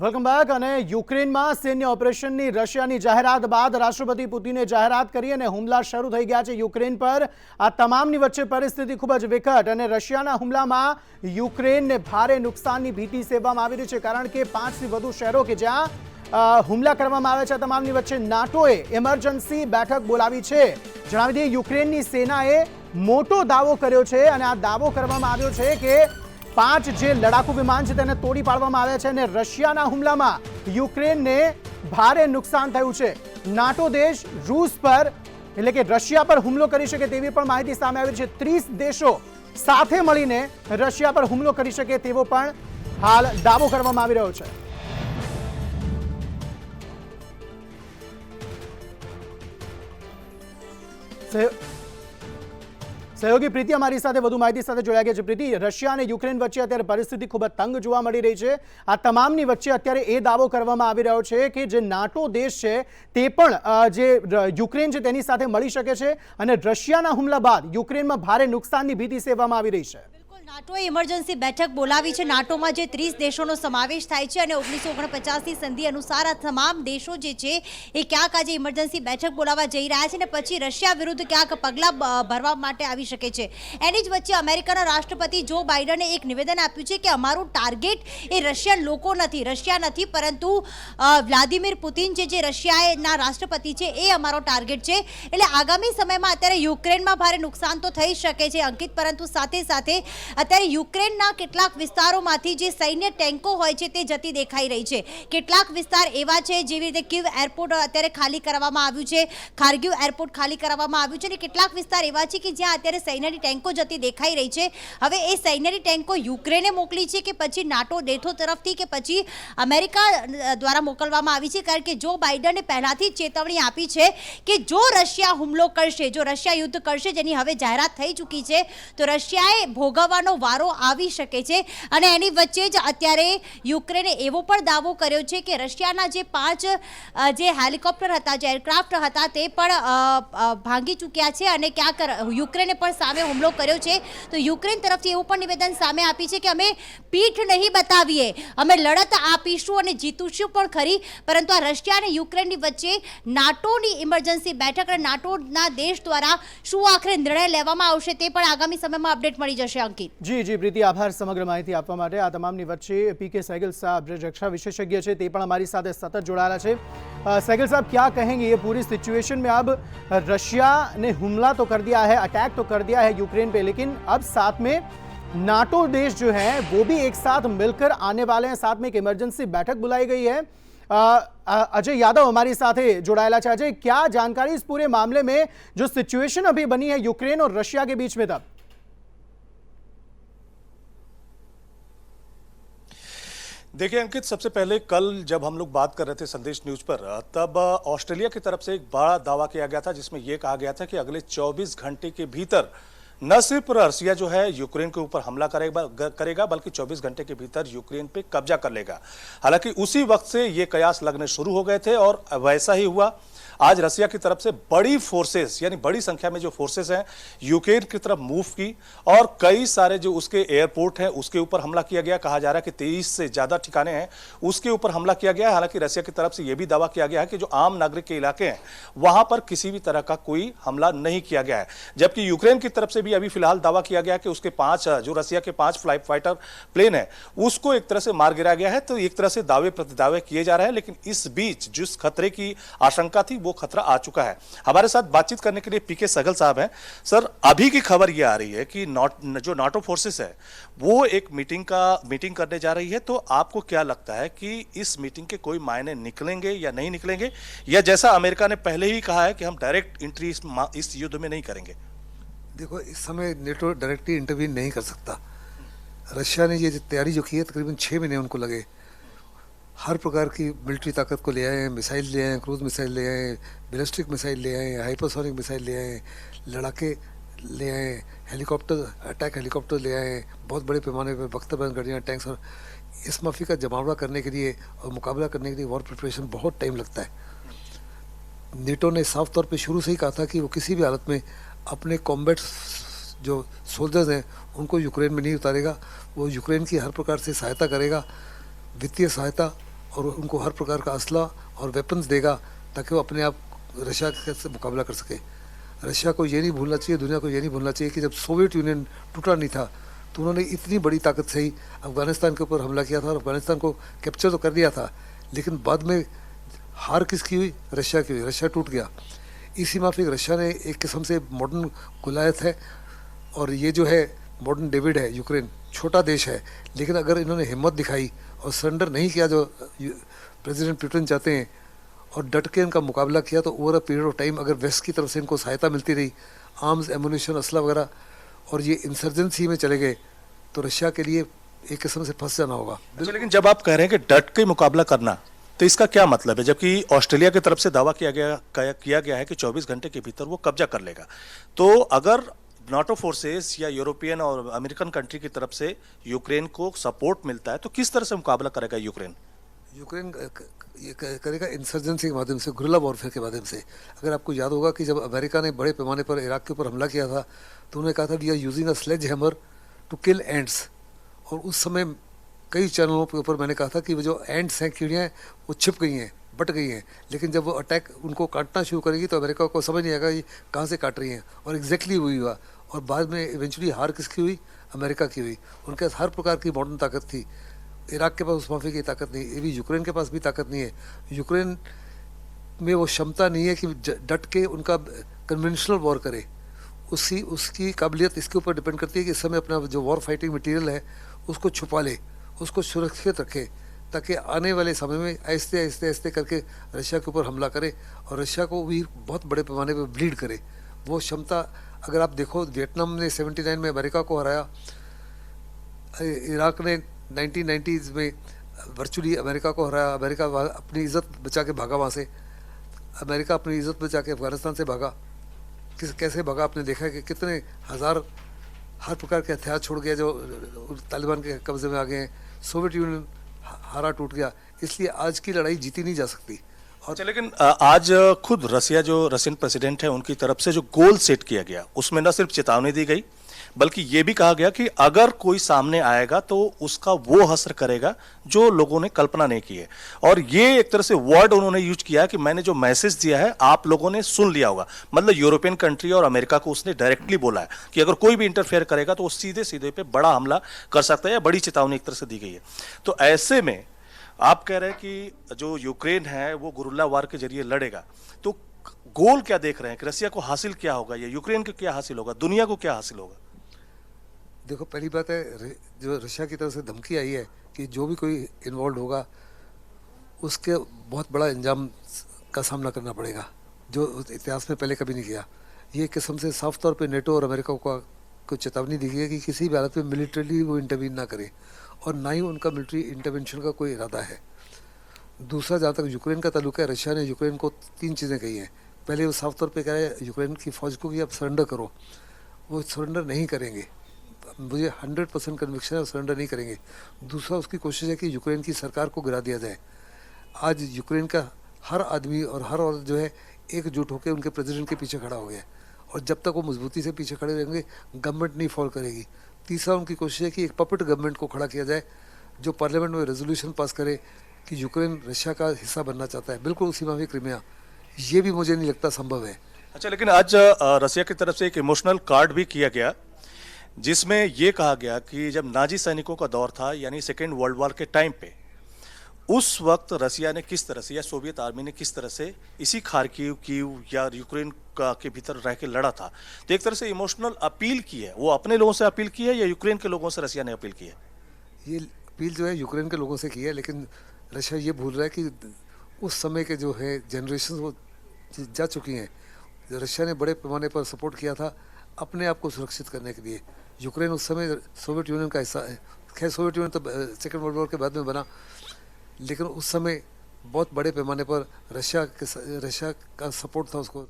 Welcome back. અને યુક્રેનમાં સૈન્ય ઓપરેશનની રશિયાની જાહેરાત બાદ રાષ્ટ્રપતિ પુતિને જાહેરાત કરી અને હુમલા શરૂ થઈ ગયા છે યુક્રેન પર। આ તમામની વચ્ચે પરિસ્થિતિ ખૂબ જ વિકટ અને રશિયાના હુમલામાં યુક્રેનને ભારે નુકસાનની ભીતિ સેવવામાં આવી રહી છે, કારણ કે 5થી વધુ શહેરો કે જ્યાં હુમલા કરવામાં આવ્યા છે। તમામની વચ્ચે નાટોએ ઇમરજન્સી બેઠક બોલાવી છે। જણાવી દઈએ, યુક્રેનની સેનાએ મોટો દાવો કર્યો છે અને આ દાવો કરવામાં આવ્યો છે કે 5 જે લડાકુ વિમાન છે તેને તોડી પાડવામાં આવ્યા છે અને રશિયાના હુમલામાં યુક્રેનને ભારે નુકસાન થયું છે। નાટો દેશ રૂસ પર એટલે કે રશિયા પર હુમલો કરી શકે તેવી પણ માહિતી સામે આવી છે। 30 દેશો સાથે મળીને રશિયા પર હુમલો કરી શકે તેવો પણ હાલ દાવો કરવામાં આવી રહ્યો છે। सहयोगी प्रीति हमारी साथ વધુ માહિતી સાથે જોડાઈ ગયા છે। પ્રીતિ, રશિયા અને યુક્રેન વચ્ચે અત્યારે પરિસ્થિતિ ખૂબ જ તંગ જોવા મળી રહી છે। આ તમામની વચ્ચે અત્યારે એ દાવો કરવામાં આવી રહ્યો છે કે જે નાટો દેશ છે તે પણ જે યુક્રેન છે તેની સાથે મળી શકે છે અને રશિયાના હુમલા બાદ યુક્રેનમાં ભારે નુકસાનની ભીતિ સેવવામાં આવી રહી છે। નાટોએ ઇમરજન્સી બેઠક બોલાવી છે। નાટોમાં જે 30 દેશોનો સમાવેશ થાય છે અને 1949ની સંધિ અનુસાર આ તમામ દેશો જે છે એ ક્યાંક આજે ઇમરજન્સી બેઠક બોલાવવા જઈ રહ્યા છે અને પછી રશિયા વિરુદ્ધ ક્યાંક પગલાં ભરવા માટે આવી શકે છે। એની જ વચ્ચે અમેરિકાના રાષ્ટ્રપતિ જો બાઇડને એક નિવેદન આપ્યું છે કે અમારું ટાર્ગેટ એ રશિયન લોકો નથી, રશિયા નથી, પરંતુ વ્લાદિમીર પુતિન જે રશિયાના રાષ્ટ્રપતિ છે એ અમારો ટાર્ગેટ છે। એટલે આગામી સમયમાં અત્યારે યુક્રેનમાં ભારે નુકસાન તો થઈ શકે છે અંકિત, પરંતુ સાથે સાથે અત્યારે યુક્રેનના કેટલાક વિસ્તારોમાંથી જે સૈન્ય ટેન્કો હોય છે તે જતી દેખાઈ રહી છે। કેટલાક વિસ્તાર એવા છે જેવી રીતે કીવ એરપોર્ટ અત્યારે ખાલી કરવામાં આવ્યું છે, ખાર્કિવ એરપોર્ટ ખાલી કરવામાં આવ્યું છે અને કેટલાક વિસ્તાર એવા છે કે જ્યાં અત્યારે સૈન્યની ટેન્કો જતી દેખાઈ રહી છે। હવે એ સૈન્યની ટેન્કો યુક્રેને મોકલી છે કે પછી નાટો દેશો તરફથી કે પછી અમેરિકા દ્વારા મોકલવામાં આવી છે, કારણ કે જો બાઇડને પહેલાથી જ ચેતવણી આપી છે કે જો રશિયા હુમલો કરશે, જો રશિયા યુદ્ધ કરશે, જેની હવે જાહેરાત થઈ ચૂકી છે, તો રશિયાએ ભોગવવાનો વારો આવી શકે છે। અને એની વચ્ચે જ અત્યારે યુક્રેને એવો પણ દાવો કર્યો છે કે રશિયાના જે 5 જે હેલિકોપ્ટર હતા, જે એરક્રાફ્ટ હતા, તે પણ ભાંગી ચૂક્યા છે અને ક્યાંક યુક્રેને પણ સામે હુમલો કર્યો છે। તો યુક્રેન તરફથી એવું પણ નિવેદન સામે આપી છે કે અમે પીઠ નહીં બતાવીએ, અમે લડત આપીશું અને જીતીશું પણ ખરી, પરંતુ આ રશિયા અને યુક્રેનની વચ્ચે નાટોની ઇમરજન્સી બેઠક અને નાટોના દેશ દ્વારા શું આખરે નિર્ણય લેવામાં આવશે તે પણ આગામી સમયમાં અપડેટ મળી જશે। અંકિત जी प्रीति, आभार समग्र माहिती आपवा माटे। आ तमामनी वच्चे पीके सहगल साहब जे रक्षा विशेषज्ञ छे ते पण अमारी साथे सतत जोड़ाયેલા छे। सहगल साहब, क्या कहेंगे ये पूरी सिचुएशन में? अब रशिया ने हुमला तो कर दिया है, अटैक तो कर दिया है यूक्रेन पे, लेकिन अब साथ में नाटो देश जो है वो भी एक साथ मिलकर आने वाले हैं। साथ में एक इमरजेंसी बैठक बुलाई गई है। अजय यादव हमारी साथे जोड़ाયેલા छे। अजय, क्या जानकारी इस पूरे मामले में, जो सिचुएशन अभी बनी है यूक्रेन और रशिया के बीच में? तब देखिए अंकित, सबसे पहले कल जब हम लोग बात कर रहे थे संदेश न्यूज पर, तब ऑस्ट्रेलिया की तरफ से एक बड़ा दावा किया गया था जिसमें यह कहा गया था कि अगले 24 घंटे के भीतर न सिर्फ रशिया जो है यूक्रेन के ऊपर हमला करेगा बल्कि 24 घंटे के भीतर यूक्रेन पे कब्जा कर लेगा। हालांकि उसी वक्त से ये कयास लगने शुरू हो गए थे और वैसा ही हुआ। आज रशिया की तरफ से बड़ी फोर्सेस, यानी बड़ी संख्या में जो फोर्सेस हैं, यूक्रेन की तरफ मूव की और कई सारे जो उसके एयरपोर्ट हैं उसके ऊपर हमला किया गया। कहा जा रहा है कि 23 से ज्यादा ठिकाने हैं उसके ऊपर हमला किया गया है। हालांकि रशिया की तरफ से यह भी दावा किया गया है कि जो आम नागरिक के इलाके हैं वहां पर किसी भी तरह का कोई हमला नहीं किया गया है। जबकि यूक्रेन की तरफ से भी अभी फिलहाल दावा किया गया कि उसके 5 जो रशिया के 5 फाइटर प्लेन है उसको एक तरह से मार गिराया गया है। तो एक तरह से दावे प्रतिदावे किए जा रहे हैं, लेकिन इस बीच जिस खतरे की आशंका थी वो खतरा आ चुका है। हमारे साथ बातचीत करने के लिए पीके सहगल साहब हैं। सर, अभी की खबर यह आ रही है कि जो नाटो फोर्सेस है वो एक मीटिंग करने जा रही है। तो आपको क्या लगता है कि इस मीटिंग के कोई मायने निकलेंगे या नहीं निकलेंगे, या जैसा अमेरिका ने पहले ही कहा है कि हम डायरेक्ट एंट्री इस युद्ध में नहीं करेंगे? देखो, इस समय नेटो डायरेक्टली इंटरवीन नहीं कर सकता। रशिया ने ये तैयारी जो की है, तकरीबन 6 महीने उनको लगे। हर प्रकार की मिलिट्री ताकत को ले आए, मिसाइल ले आए, क्रूज मिसाइल ले आए, बैलिस्टिक मिसाइल ले आए, हाइपरसोनिक मिसाइल ले आए, लड़ाके ले आए, हेलीकॉप्टर, अटैक हेलीकॉप्टर ले आए, बहुत बड़े पैमाने पर बख्तरबंद गाड़ियाँ, टैंक्स। और इस माफी का जमावड़ा करने के लिए और मुकाबला करने के लिए वॉर प्रिपरेशन बहुत टाइम लगता है। नेटो ने साफ तौर पे शुरू से ही कहा था कि वो किसी भी हालत में अपने कॉम्बैट जो सोल्जर्स हैं उनको यूक्रेन में नहीं उतारेगा। वो यूक्रेन की हर प्रकार से सहायता करेगा, वित्तीय सहायता और उनको हर प्रकार का असला और वेपन्स देगा ताकि वो अपने आप रशिया से मुकाबला कर सके। रशिया को ये नहीं भूलना चाहिए, दुनिया को ये नहीं भूलना चाहिए कि जब सोवियत यूनियन टूटा नहीं था तो उन्होंने इतनी बड़ी ताकत से ही अफगानिस्तान के ऊपर हमला किया था और अफगानिस्तान को कैप्चर तो कर लिया था, लेकिन बाद में हार किसकी हुई? रशिया की हुई। रशिया टूट गया। इसी माफिक रशिया ने एक किस्म से मॉडर्न गुलायत है और ये जो है मॉडर्न डेविड है। यूक्रेन छोटा देश है, लेकिन अगर इन्होंने हिम्मत दिखाई और सरेंडर नहीं किया जो प्रेसिडेंट पुतिन चाहते हैं और डट के इनका मुकाबला किया, तो over a period of time अगर वेस्ट की तरफ से इनको सहायता मिलती रही, आर्म्स, एमुनिशन, असला वगैरह, और ये इंसर्जेंसी में चले गए, तो रशिया के लिए एक किस्म से फंस जाना होगा। अच्छा, लेकिन जब आप कह रहे हैं कि डट के मुकाबला करना, तो इसका क्या मतलब है? जबकि ऑस्ट्रेलिया की तरफ से दावा किया गया है कि 24 घंटे के भीतर वो कब्जा कर लेगा, तो अगर नाटो फोर्सेस या यूरोपियन और अमेरिकन कंट्री की तरफ से यूक्रेन को सपोर्ट मिलता है, तो किस तरह से मुकाबला करेगा यूक्रेन? यूक्रेन ये करेगा इंसर्जेंसी के माध्यम से, गुरिल्ला वॉरफेयर के माध्यम से। अगर आपको याद होगा कि जब अमेरिका ने बड़े पैमाने पर इराक के ऊपर हमला किया था तो उन्होंने कहा था we are using a sledgehammer to kill ants, और उस समय कई चैनलों के ऊपर मैंने कहा था कि वो जो एंट्स हैं, कीड़ियाँ हैं, वो छिप गई हैं, बट गई हैं, लेकिन जब वो अटैक उनको काटना शुरू करेगी तो अमेरिका को समझ नहीं आएगा ये कहाँ से काट रही हैं, और एग्जैक्टली वही हुआ। और बाद में इवेंचुअली हार किसकी हुई? अमेरिका की हुई। उनके पास हर प्रकार की मॉडर्न ताकत थी। इराक के पास उस माफी की ताकत नहीं, ये भी यूक्रेन के पास भी ताकत नहीं है। यूक्रेन में वो क्षमता नहीं है कि डट के उनका कन्वेंशनल वॉर करे। उसकी काबिलियत इसके ऊपर डिपेंड करती है कि इस समय अपना जो वॉर फाइटिंग मटेरियल है उसको छुपा ले, उसको सुरक्षित रखे, ताकि आने वाले समय में आहिस्ते आहिस्ते आहिस्ते करके रशिया के ऊपर हमला करे और रशिया को भी बहुत बड़े पैमाने पर ब्लीड करे। वो क्षमता अगर आप देखो, वियतनाम ने 79 में अमेरिका को हराया, इराक ने 1990s में वर्चुअली अमेरिका को हराया। अमेरिका अपनी इज़्ज़त बचा के भागा वहाँ से। अमेरिका अपनी इज़्ज़त बचा के अफगानिस्तान से भागा। कैसे भागा आपने देखा कि कितने हज़ार हर प्रकार के हथियार छोड़ गया जो तालिबान के कब्जे में आ गए हैं। सोवियत यूनियन हारा टूट गया। इसलिए आज की लड़ाई जीती नहीं जा सकती। अच्छा, लेकिन आज खुद रशियन प्रेसिडेंट है, उनकी तरफ से जो गोल सेट किया गया उसमें न सिर्फ चेतावनी दी गई बल्कि ये भी कहा गया कि अगर कोई सामने आएगा तो उसका वो हश्र करेगा जो लोगों ने कल्पना नहीं की है। और ये एक तरह से वर्ड उन्होंने यूज किया कि मैंने जो मैसेज दिया है आप लोगों ने सुन लिया होगा। मतलब यूरोपियन कंट्री और अमेरिका को उसने डायरेक्टली बोला है कि अगर कोई भी इंटरफेयर करेगा तो वो सीधे सीधे पे बड़ा हमला कर सकता है, या बड़ी चेतावनी एक तरह से दी गई है। तो ऐसे में आप कह रहे हैं कि जो यूक्रेन है वो गुरिल्ला वार के जरिए लड़ेगा, तो गोल क्या देख रहे हैं कि रशिया को हासिल क्या होगा, या यूक्रेन को क्या हासिल होगा, दुनिया को क्या हासिल होगा? देखो, पहली बात है जो रशिया की तरफ से धमकी आई है कि जो भी कोई इन्वॉल्व होगा उसके बहुत बड़ा इंजाम का सामना करना पड़ेगा, जो इतिहास में पहले कभी नहीं किया। ये किस्म से साफ तौर पे नेटो और अमेरिका को चेतावनी दी गई है कि किसी भी हालत में मिलिट्रीली वो इंटरवीन ना करे, और ना ही उनका मिलिट्री इंटरवेंशन का कोई इरादा है। दूसरा, जहाँ तक यूक्रेन का ताल्लुक है, रशिया ने यूक्रेन को 3 चीज़ें कही हैं। पहले वो साफ तौर पे कह रहे हैं यूक्रेन की फ़ौज को कि आप सरेंडर करो। वो सरेंडर नहीं करेंगे, मुझे 100% कन्विक्शन है वो सरेंडर नहीं करेंगे। दूसरा, उसकी कोशिश है कि यूक्रेन की सरकार को गिरा दिया जाए। आज यूक्रेन का हर आदमी और हर औरत जो है एकजुट होकर उनके प्रेसिडेंट के पीछे खड़ा हो गया, और जब तक वो मजबूती से पीछे खड़े रहेंगे गवर्नमेंट नहीं फॉल करेगी। तीसरा, उनकी कोशिश है कि एक पपेट गवर्नमेंट को खड़ा किया जाए जो पार्लियामेंट में रेजोल्यूशन पास करे कि यूक्रेन रशिया का हिस्सा बनना चाहता है, बिल्कुल उसी में क्रिमिया। ये भी मुझे नहीं लगता संभव है। अच्छा, लेकिन आज रशिया की तरफ से एक इमोशनल कार्ड भी किया गया जिसमें यह कहा गया कि जब नाजी सैनिकों का दौर था, यानी सेकेंड वर्ल्ड वॉर के टाइम पे, उस वक्त रशिया ने किस तरह से या सोवियत आर्मी ने किस तरह से इसी खार्किव या यूक्रेन के भीतर रह के लड़ा था। तो एक तरह से इमोशनल अपील की है, वो अपने लोगों से अपील की है या यूक्रेन के लोगों से रशिया ने अपील की है? ये अपील जो है यूक्रेन के लोगों से की है, लेकिन रशिया ये भूल रहा है कि उस समय के जो है जनरेशन वो जा चुकी हैं। रशिया ने बड़े पैमाने पर सपोर्ट किया था अपने आप को सुरक्षित करने के लिए। यूक्रेन उस समय सोवियत यूनियन का हिस्सा है। खैर, सोवियत यूनियन तो सेकेंड वर्ल्ड वॉर के बाद में बना, लेकिन उस समय बहुत बड़े पैमाने पर रशिया का सपोर्ट था उसको।